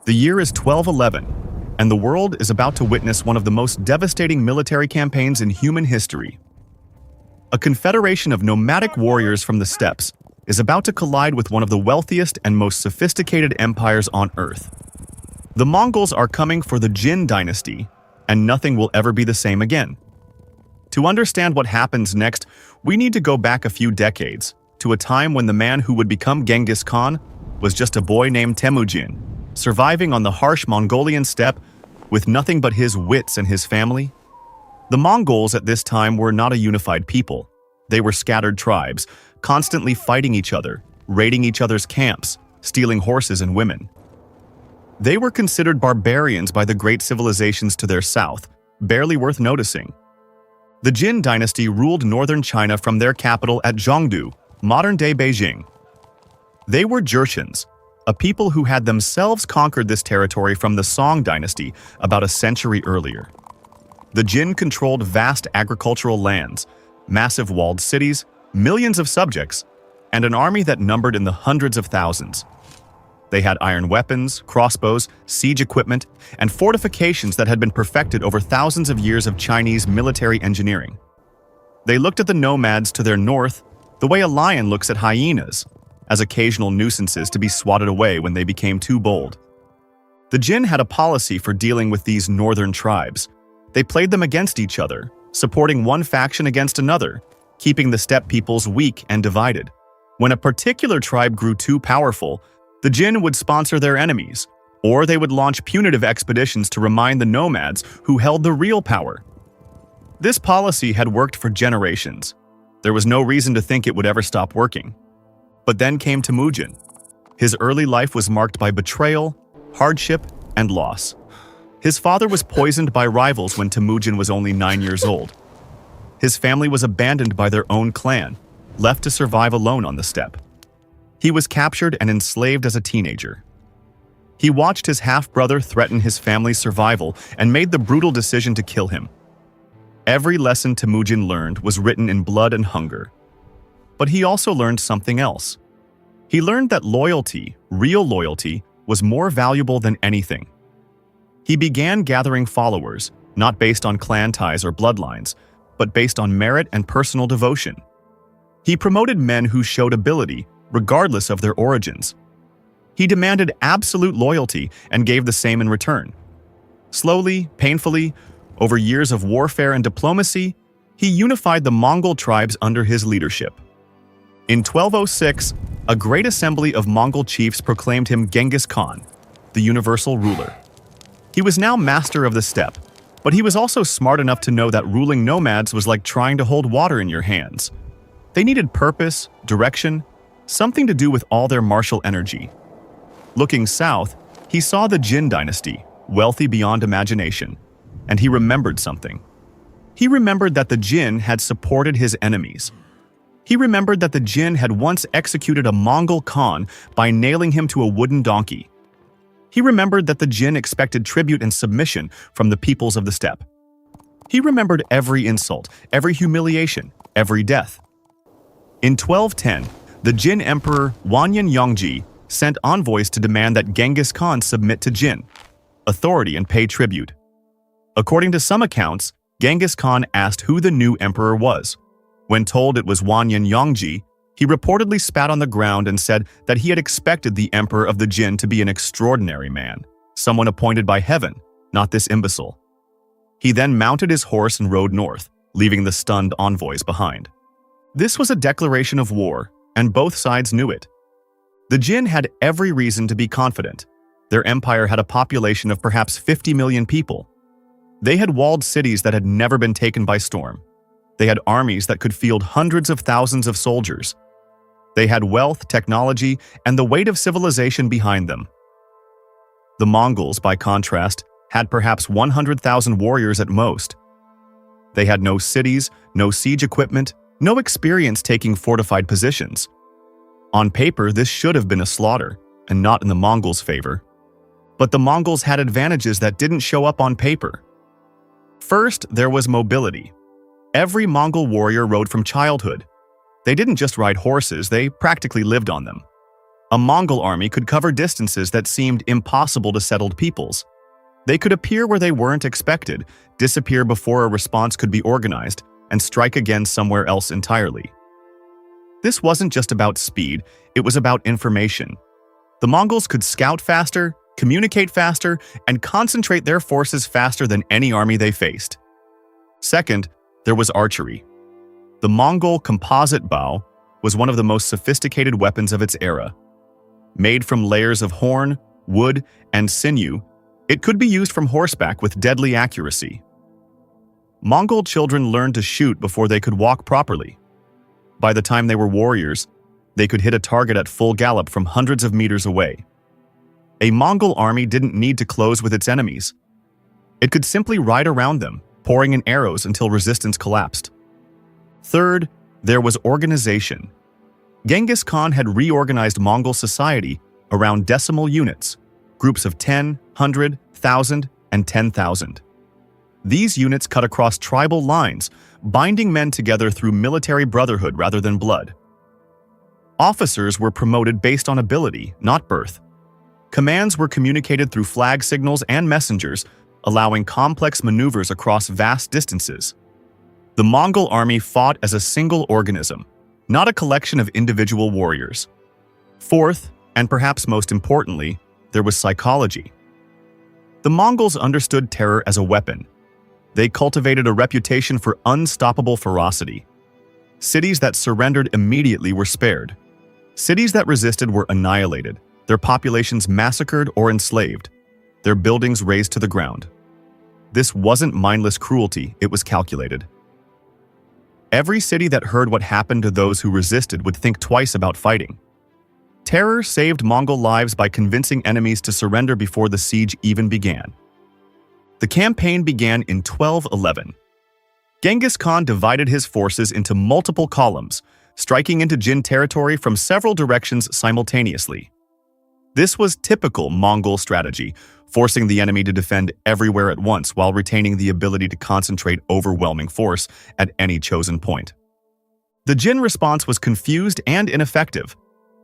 The year is 1211, and the world is about to witness one of the most devastating military campaigns in human history. A confederation of nomadic warriors from the steppes is about to collide with one of the wealthiest and most sophisticated empires on Earth. The Mongols are coming for the Jin dynasty, and nothing will ever be the same again. To understand what happens next, we need to go back a few decades, to a time when the man who would become Genghis Khan was just a boy named Temujin, surviving on the harsh Mongolian steppe with nothing but his wits and his family. The Mongols at this time were not a unified people. They were scattered tribes, constantly fighting each other, raiding each other's camps, stealing horses and women. They were considered barbarians by the great civilizations to their south, barely worth noticing. The Jin dynasty ruled northern China from their capital at Zhongdu, modern-day Beijing. They were Jurchens, a people who had themselves conquered this territory from the Song dynasty about a century earlier. The Jin controlled vast agricultural lands, massive walled cities, millions of subjects, and an army that numbered in the hundreds of thousands. They had iron weapons, crossbows, siege equipment, and fortifications that had been perfected over thousands of years of Chinese military engineering. They looked at the nomads to their north the way a lion looks at hyenas, as occasional nuisances to be swatted away when they became too bold. The Jin had a policy for dealing with these northern tribes. They played them against each other, supporting one faction against another, keeping the steppe peoples weak and divided. When a particular tribe grew too powerful, the Jin would sponsor their enemies, or they would launch punitive expeditions to remind the nomads who held the real power. This policy had worked for generations. There was no reason to think it would ever stop working. But then came Temujin. His early life was marked by betrayal, hardship, and loss. His father was poisoned by rivals when Temujin was only 9 years old. His family was abandoned by their own clan, left to survive alone on the steppe. He was captured and enslaved as a teenager. He watched his half-brother threaten his family's survival and made the brutal decision to kill him. Every lesson Temujin learned was written in blood and hunger. But he also learned something else. He learned that loyalty, real loyalty, was more valuable than anything. He began gathering followers, not based on clan ties or bloodlines, but based on merit and personal devotion. He promoted men who showed ability, regardless of their origins. He demanded absolute loyalty and gave the same in return. Slowly, painfully, over years of warfare and diplomacy, he unified the Mongol tribes under his leadership. In 1206, a great assembly of Mongol chiefs proclaimed him Genghis Khan, the universal ruler. He was now master of the steppe, but he was also smart enough to know that ruling nomads was like trying to hold water in your hands. They needed purpose, direction, something to do with all their martial energy. Looking south, he saw the Jin dynasty, wealthy beyond imagination, and he remembered something. He remembered that the Jin had supported his enemies. He remembered that the Jin had once executed a Mongol Khan by nailing him to a wooden donkey. He remembered that the Jin expected tribute and submission from the peoples of the steppe. He remembered every insult, every humiliation, every death. In 1210, the Jin Emperor Wanyan Yongji sent envoys to demand that Genghis Khan submit to Jin authority and pay tribute. According to some accounts, Genghis Khan asked who the new emperor was. When told it was Wanyan Yongji, he reportedly spat on the ground and said that he had expected the emperor of the Jin to be an extraordinary man, someone appointed by heaven, not this imbecile. He then mounted his horse and rode north, leaving the stunned envoys behind. This was a declaration of war, and both sides knew it. The Jin had every reason to be confident. Their empire had a population of perhaps 50 million people. They had walled cities that had never been taken by storm. They had armies that could field hundreds of thousands of soldiers. They had wealth, technology, and the weight of civilization behind them. The Mongols, by contrast, had perhaps 100,000 warriors at most. They had no cities, no siege equipment, no experience taking fortified positions. On paper, this should have been a slaughter, and not in the Mongols' favor. But the Mongols had advantages that didn't show up on paper. First, there was mobility. Every Mongol warrior rode from childhood. They didn't just ride horses, they practically lived on them. A Mongol army could cover distances that seemed impossible to settled peoples. They could appear where they weren't expected, disappear before a response could be organized, and strike again somewhere else entirely. This wasn't just about speed, it was about information. The Mongols could scout faster, communicate faster, and concentrate their forces faster than any army they faced. Second, there was archery. The Mongol composite bow was one of the most sophisticated weapons of its era. Made from layers of horn, wood, and sinew, it could be used from horseback with deadly accuracy. Mongol children learned to shoot before they could walk properly. By the time they were warriors, they could hit a target at full gallop from hundreds of meters away. A Mongol army didn't need to close with its enemies. It could simply ride around them, pouring in arrows until resistance collapsed. Third, there was organization. Genghis Khan had reorganized Mongol society around decimal units, groups of 10, 100, 1,000, and 10,000. These units cut across tribal lines, binding men together through military brotherhood rather than blood. Officers were promoted based on ability, not birth. Commands were communicated through flag signals and messengers, allowing complex maneuvers across vast distances. The Mongol army fought as a single organism, not a collection of individual warriors. Fourth, and perhaps most importantly, there was psychology. The Mongols understood terror as a weapon. They cultivated a reputation for unstoppable ferocity. Cities that surrendered immediately were spared. Cities that resisted were annihilated, their populations massacred or enslaved, their buildings razed to the ground. This wasn't mindless cruelty, it was calculated. Every city that heard what happened to those who resisted would think twice about fighting. Terror saved Mongol lives by convincing enemies to surrender before the siege even began. The campaign began in 1211. Genghis Khan divided his forces into multiple columns, striking into Jin territory from several directions simultaneously. This was typical Mongol strategy, forcing the enemy to defend everywhere at once while retaining the ability to concentrate overwhelming force at any chosen point. The Jin response was confused and ineffective.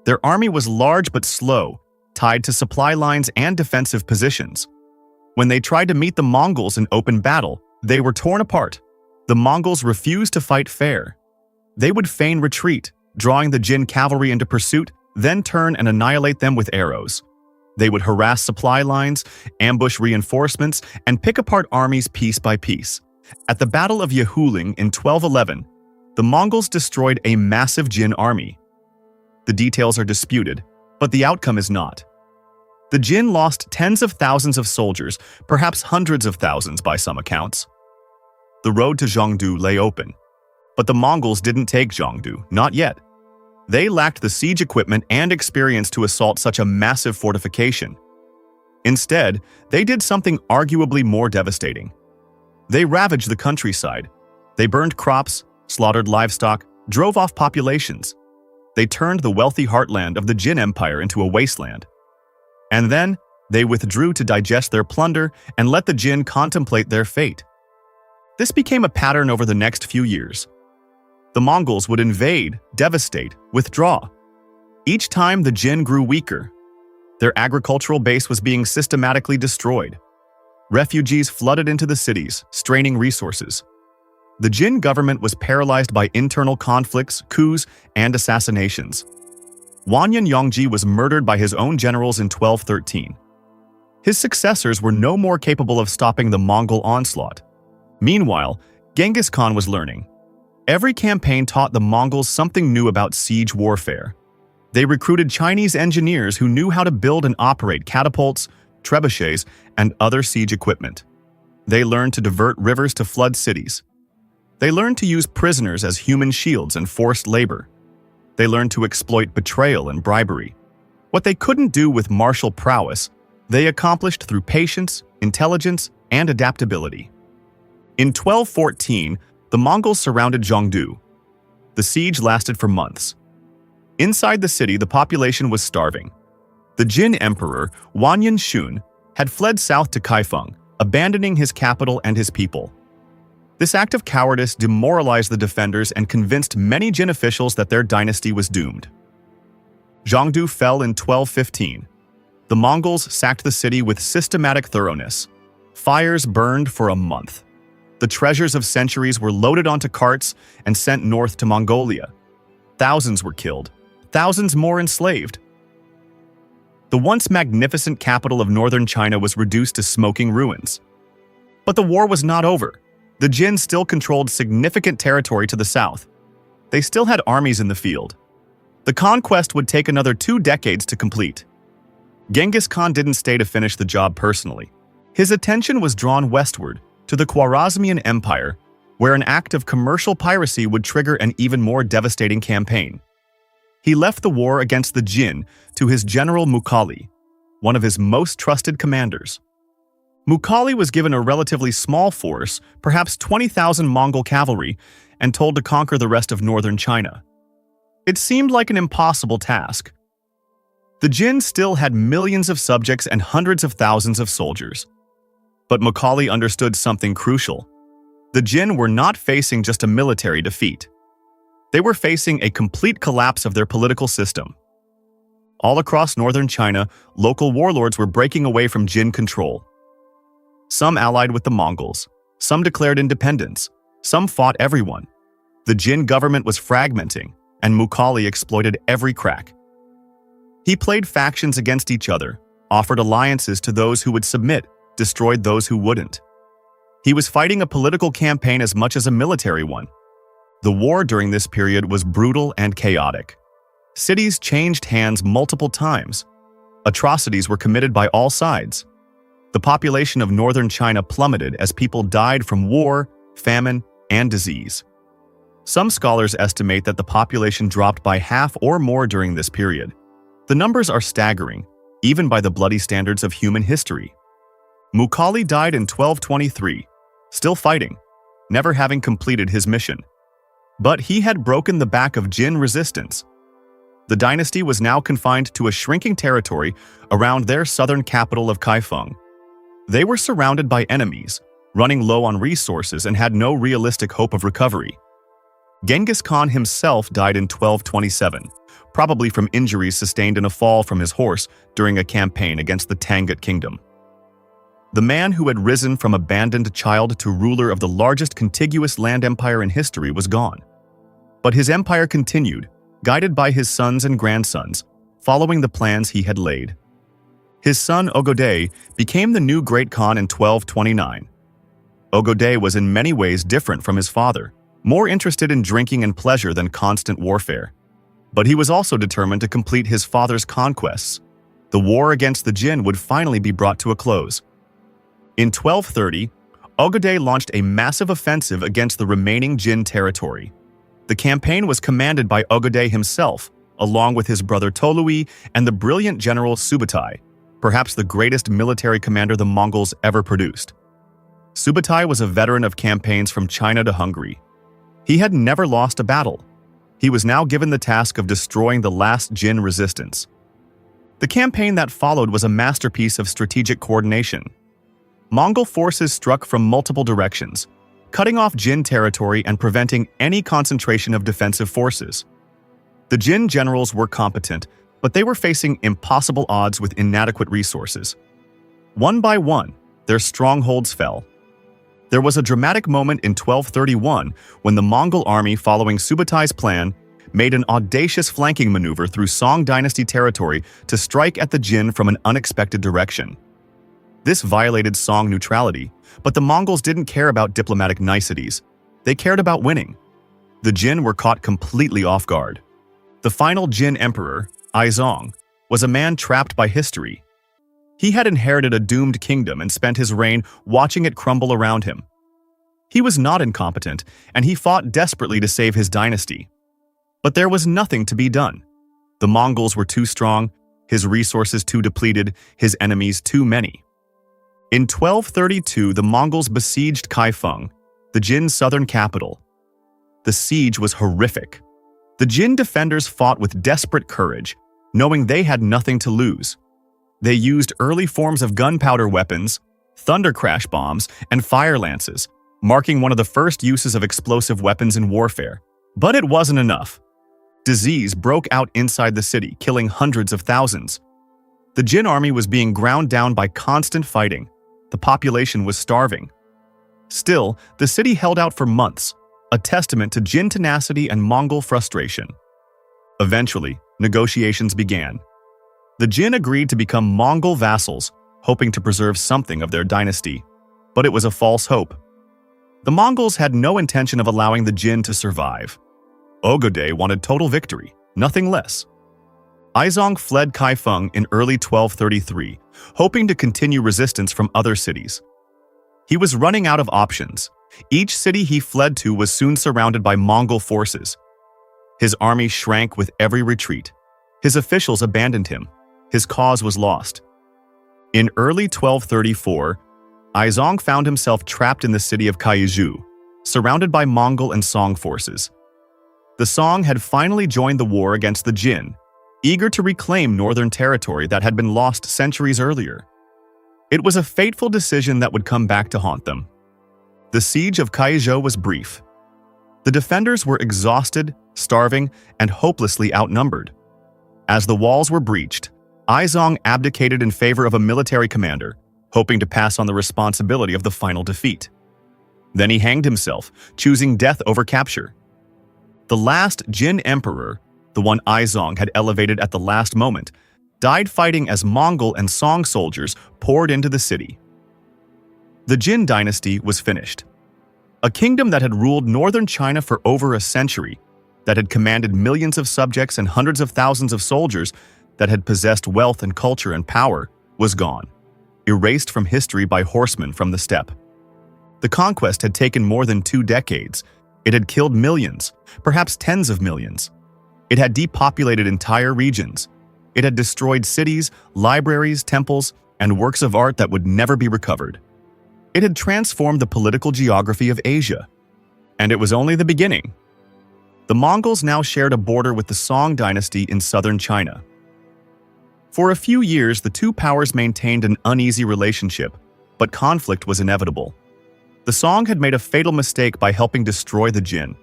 Their army was large but slow, tied to supply lines and defensive positions. When they tried to meet the Mongols in open battle, they were torn apart. The Mongols refused to fight fair. They would feign retreat, drawing the Jin cavalry into pursuit, then turn and annihilate them with arrows. They would harass supply lines, ambush reinforcements, and pick apart armies piece by piece. At the Battle of Yehuling in 1211, the Mongols destroyed a massive Jin army. The details are disputed, but the outcome is not. The Jin lost tens of thousands of soldiers, perhaps hundreds of thousands by some accounts. The road to Zhongdu lay open. But the Mongols didn't take Zhongdu, not yet. They lacked the siege equipment and experience to assault such a massive fortification. Instead, they did something arguably more devastating. They ravaged the countryside. They burned crops, slaughtered livestock, drove off populations. They turned the wealthy heartland of the Jin Empire into a wasteland. And then, they withdrew to digest their plunder and let the Jin contemplate their fate. This became a pattern over the next few years. The Mongols would invade, devastate, withdraw. Each time the Jin grew weaker. Their agricultural base was being systematically destroyed. Refugees flooded into the cities, straining resources. The Jin government was paralyzed by internal conflicts, coups, and assassinations. Wanyan Yongji was murdered by his own generals in 1213. His successors were no more capable of stopping the Mongol onslaught. Meanwhile, Genghis Khan was learning. Every campaign taught the Mongols something new about siege warfare. They recruited Chinese engineers who knew how to build and operate catapults, trebuchets, and other siege equipment. They learned to divert rivers to flood cities. They learned to use prisoners as human shields and forced labor. They learned to exploit betrayal and bribery. What they couldn't do with martial prowess, they accomplished through patience, intelligence, and adaptability. In 1214, the Mongols surrounded Zhongdu. The siege lasted for months. Inside the city, the population was starving. The Jin emperor, Wanyan Shun, had fled south to Kaifeng, abandoning his capital and his people. This act of cowardice demoralized the defenders and convinced many Jin officials that their dynasty was doomed. Zhongdu fell in 1215. The Mongols sacked the city with systematic thoroughness. Fires burned for a month. The treasures of centuries were loaded onto carts and sent north to Mongolia. Thousands were killed, thousands more enslaved. The once magnificent capital of northern China was reduced to smoking ruins. But the war was not over. The Jin still controlled significant territory to the south. They still had armies in the field. The conquest would take another 2 decades to complete. Genghis Khan didn't stay to finish the job personally. His attention was drawn westward, to the Khwarezmian Empire, where an act of commercial piracy would trigger an even more devastating campaign. He left the war against the Jin to his general Mukhali, one of his most trusted commanders. Mukhali was given a relatively small force, perhaps 20,000 Mongol cavalry, and told to conquer the rest of northern China. It seemed like an impossible task. The Jin still had millions of subjects and hundreds of thousands of soldiers. But Mukhali understood something crucial. The Jin were not facing just a military defeat. They were facing a complete collapse of their political system. All across northern China, local warlords were breaking away from Jin control. Some allied with the Mongols, some declared independence, some fought everyone. The Jin government was fragmenting, and Mukhali exploited every crack. He played factions against each other, offered alliances to those who would submit, destroyed those who wouldn't. He was fighting a political campaign as much as a military one. The war during this period was brutal and chaotic. Cities changed hands multiple times. Atrocities were committed by all sides. The population of northern China plummeted as people died from war, famine, and disease. Some scholars estimate that the population dropped by half or more during this period. The numbers are staggering, even by the bloody standards of human history. Mukhali died in 1223, still fighting, never having completed his mission. But he had broken the back of Jin resistance. The dynasty was now confined to a shrinking territory around their southern capital of Kaifeng. They were surrounded by enemies, running low on resources and had no realistic hope of recovery. Genghis Khan himself died in 1227, probably from injuries sustained in a fall from his horse during a campaign against the Tangut kingdom. The man who had risen from abandoned child to ruler of the largest contiguous land empire in history was gone. But his empire continued, guided by his sons and grandsons, following the plans he had laid. His son Ogodei became the new Great Khan in 1229. Ogodei was in many ways different from his father, more interested in drinking and pleasure than constant warfare. But he was also determined to complete his father's conquests. The war against the Jin would finally be brought to a close. In 1230, Ogodei launched a massive offensive against the remaining Jin territory. The campaign was commanded by Ogodei himself, along with his brother Tolui and the brilliant general Subutai, perhaps the greatest military commander the Mongols ever produced. Subutai was a veteran of campaigns from China to Hungary. He had never lost a battle. He was now given the task of destroying the last Jin resistance. The campaign that followed was a masterpiece of strategic coordination. Mongol forces struck from multiple directions, cutting off Jin territory and preventing any concentration of defensive forces. The Jin generals were competent, but they were facing impossible odds with inadequate resources. One by one, their strongholds fell. There was a dramatic moment in 1231 when the Mongol army, following Subutai's plan, made an audacious flanking maneuver through Song dynasty territory to strike at the Jin from an unexpected direction. This violated Song neutrality, but the Mongols didn't care about diplomatic niceties. They cared about winning. The Jin were caught completely off guard. The final Jin emperor, Aizong, was a man trapped by history. He had inherited a doomed kingdom and spent his reign watching it crumble around him. He was not incompetent, and he fought desperately to save his dynasty. But there was nothing to be done. The Mongols were too strong, his resources too depleted, his enemies too many. In 1232, the Mongols besieged Kaifeng, the Jin's southern capital. The siege was horrific. The Jin defenders fought with desperate courage, knowing they had nothing to lose. They used early forms of gunpowder weapons, thunder crash bombs, and fire lances, marking one of the first uses of explosive weapons in warfare. But it wasn't enough. Disease broke out inside the city, killing hundreds of thousands. The Jin army was being ground down by constant fighting. The population was starving. Still, the city held out for months, a testament to Jin tenacity and Mongol frustration. Eventually, negotiations began. The Jin agreed to become Mongol vassals, hoping to preserve something of their dynasty. But it was a false hope. The Mongols had no intention of allowing the Jin to survive. Ogode wanted total victory, nothing less. Aizong fled Kaifeng in early 1233, hoping to continue resistance from other cities. He was running out of options. Each city he fled to was soon surrounded by Mongol forces. His army shrank with every retreat. His officials abandoned him. His cause was lost. In early 1234, Aizong found himself trapped in the city of Kaiju, surrounded by Mongol and Song forces. The Song had finally joined the war against the Jin, eager to reclaim northern territory that had been lost centuries earlier. It was a fateful decision that would come back to haunt them. The siege of Kaiju was brief. The defenders were exhausted, starving, and hopelessly outnumbered. As the walls were breached, Aizong abdicated in favor of a military commander, hoping to pass on the responsibility of the final defeat. Then he hanged himself, choosing death over capture. The last Jin emperor, the one Aizong had elevated at the last moment, died fighting as Mongol and Song soldiers poured into the city. The Jin dynasty was finished. A kingdom that had ruled northern China for over a century, that had commanded millions of subjects and hundreds of thousands of soldiers, that had possessed wealth and culture and power, was gone, erased from history by horsemen from the steppe. The conquest had taken more than 2 decades. It had killed millions, perhaps tens of millions. It had depopulated entire regions. It had destroyed cities, libraries, temples, and works of art that would never be recovered. It had transformed the political geography of Asia. And it was only the beginning. The Mongols now shared a border with the Song dynasty in southern China. For a few years, the two powers maintained an uneasy relationship, but conflict was inevitable. The Song had made a fatal mistake by helping destroy the Jin.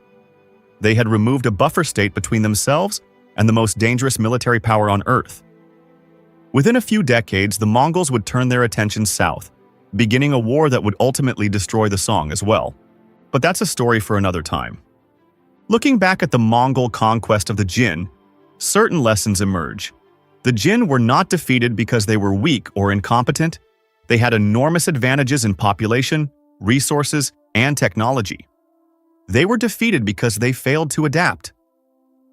They had removed a buffer state between themselves and the most dangerous military power on Earth. Within a few decades, the Mongols would turn their attention south, beginning a war that would ultimately destroy the Song as well. But that's a story for another time. Looking back at the Mongol conquest of the Jin, certain lessons emerge. The Jin were not defeated because they were weak or incompetent. They had enormous advantages in population, resources, and technology. They were defeated because they failed to adapt.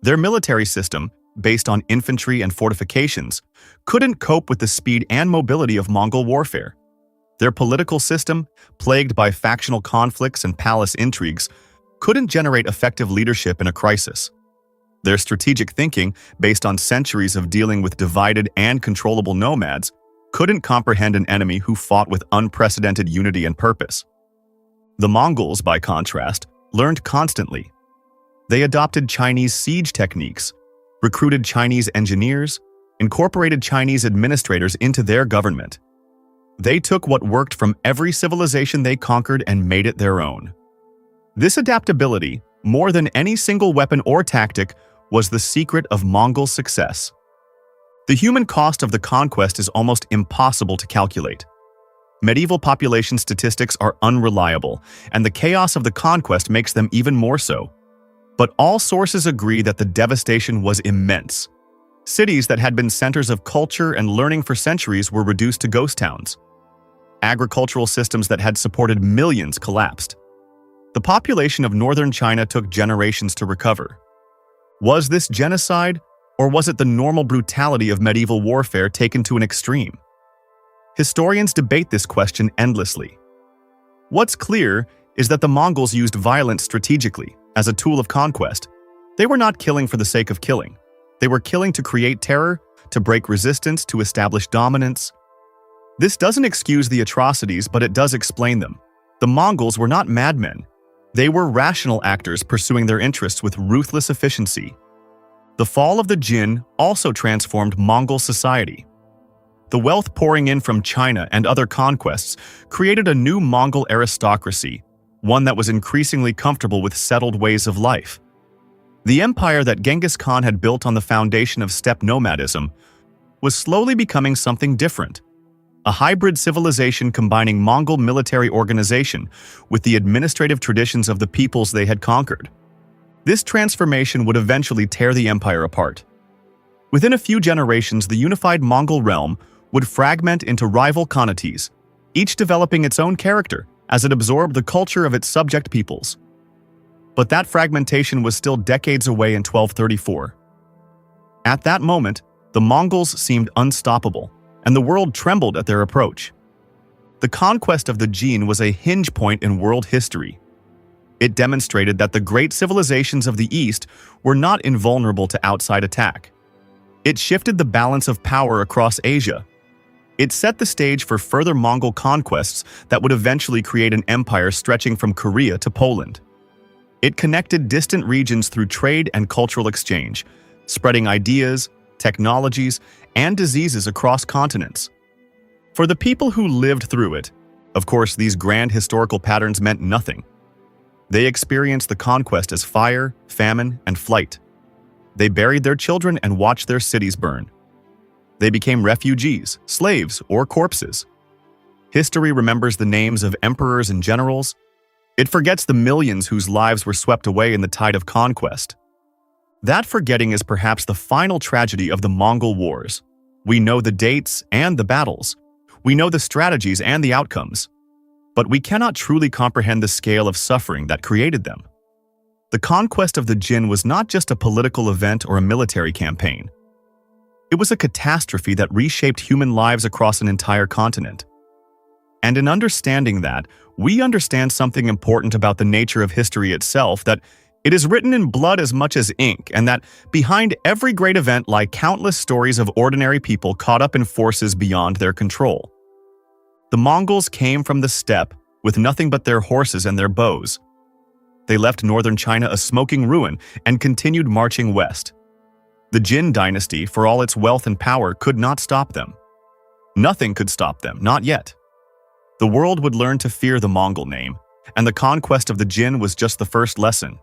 Their military system, based on infantry and fortifications, couldn't cope with the speed and mobility of Mongol warfare. Their political system, plagued by factional conflicts and palace intrigues, couldn't generate effective leadership in a crisis. Their strategic thinking, based on centuries of dealing with divided and controllable nomads, couldn't comprehend an enemy who fought with unprecedented unity and purpose. The Mongols, by contrast, learned constantly. They adopted Chinese siege techniques, recruited Chinese engineers, incorporated Chinese administrators into their government. They took what worked from every civilization they conquered and made it their own. This adaptability, more than any single weapon or tactic, was the secret of Mongol success. The human cost of the conquest is almost impossible to calculate. Medieval population statistics are unreliable, and the chaos of the conquest makes them even more so. But all sources agree that the devastation was immense. Cities that had been centers of culture and learning for centuries were reduced to ghost towns. Agricultural systems that had supported millions collapsed. The population of northern China took generations to recover. Was this genocide, or was it the normal brutality of medieval warfare taken to an extreme? Historians debate this question endlessly. What's clear is that the Mongols used violence strategically, as a tool of conquest. They were not killing for the sake of killing. They were killing to create terror, to break resistance, to establish dominance. This doesn't excuse the atrocities, but it does explain them. The Mongols were not madmen. They were rational actors pursuing their interests with ruthless efficiency. The fall of the Jin also transformed Mongol society. The wealth pouring in from China and other conquests created a new Mongol aristocracy, one that was increasingly comfortable with settled ways of life. The empire that Genghis Khan had built on the foundation of steppe nomadism was slowly becoming something different. A hybrid civilization combining Mongol military organization with the administrative traditions of the peoples they had conquered. This transformation would eventually tear the empire apart. Within a few generations, the unified Mongol realm would fragment into rival khanates, each developing its own character as it absorbed the culture of its subject peoples. But that fragmentation was still decades away in 1234. At that moment, the Mongols seemed unstoppable, and the world trembled at their approach. The conquest of the Jin was a hinge point in world history. It demonstrated that the great civilizations of the East were not invulnerable to outside attack. It shifted the balance of power across Asia. It set the stage for further Mongol conquests that would eventually create an empire stretching from Korea to Poland. It connected distant regions through trade and cultural exchange, spreading ideas, technologies, and diseases across continents. For the people who lived through it, of course, these grand historical patterns meant nothing. They experienced the conquest as fire, famine, and flight. They buried their children and watched their cities burn. They became refugees, slaves, or corpses. History remembers the names of emperors and generals. It forgets the millions whose lives were swept away in the tide of conquest. That forgetting is perhaps the final tragedy of the Mongol Wars. We know the dates and the battles. We know the strategies and the outcomes. But we cannot truly comprehend the scale of suffering that created them. The conquest of the Jin was not just a political event or a military campaign. It was a catastrophe that reshaped human lives across an entire continent. And in understanding that, we understand something important about the nature of history itself, that it is written in blood as much as ink, and that behind every great event lie countless stories of ordinary people caught up in forces beyond their control. The Mongols came from the steppe with nothing but their horses and their bows. They left northern China a smoking ruin and continued marching west. The Jin dynasty, for all its wealth and power, could not stop them. Nothing could stop them, not yet. The world would learn to fear the Mongol name, and the conquest of the Jin was just the first lesson.